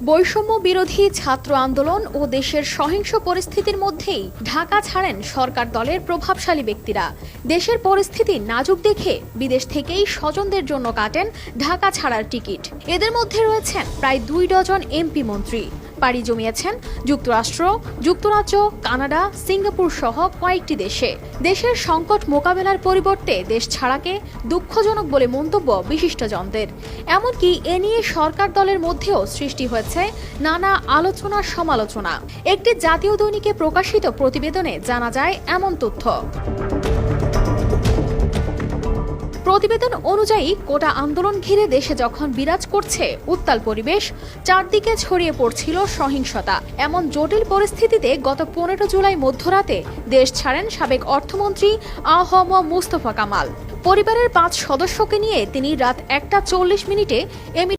বৈষম্য বিরোধী ছাত্র আন্দোলন ও দেশের সহিংস পরিস্থিতির মধ্যেই ঢাকা ছাড়েন সরকার দলের প্রভাবশালী ব্যক্তিরা। দেশের পরিস্থিতি নাজুক দেখে বিদেশ থেকেই স্বজনদের জন্য কাটেন ঢাকা ছাড়ার টিকিট। এদের মধ্যে রয়েছেন প্রায় 2 ডজন এমপি মন্ত্রী। পাড়ি জমিয়েছেন যুক্তরাষ্ট্র, যুক্তরাজ্য, কানাডা, সিঙ্গাপুর সহ কয়েকটি দেশে। দেশের সংকট মোকাবেলার পরিবর্তে দেশ ছাড়াকে দুঃখজনক বলে মন্তব্য বিশিষ্টজনদের। এমনকি এ নিয়ে সরকার দলের মধ্যেও সৃষ্টি হয়েছে নানা আলোচনা সমালোচনা। একটি জাতীয় দৈনিকে প্রকাশিত প্রতিবেদনে জানা যায় এমন তথ্য। প্রতিবেদন অনুযায়ী কোটা আন্দোলন ঘিরে দেশে যখন বিরাজ করছে উত্তাল পরিবেশ, চারদিকে ছড়িয়ে পড়ছিল সহিংসতা, এমন জটিল পরিস্থিতিতে গত 15 জুলাই মধ্যরাতে দেশ ছাড়েন সাবেক অর্থমন্ত্রী আ.হ.ম মুস্তফা কামাল। পরিবারের 5 সদস্যকে নিয়ে তিনি রাত 1টা 40 মিনিটে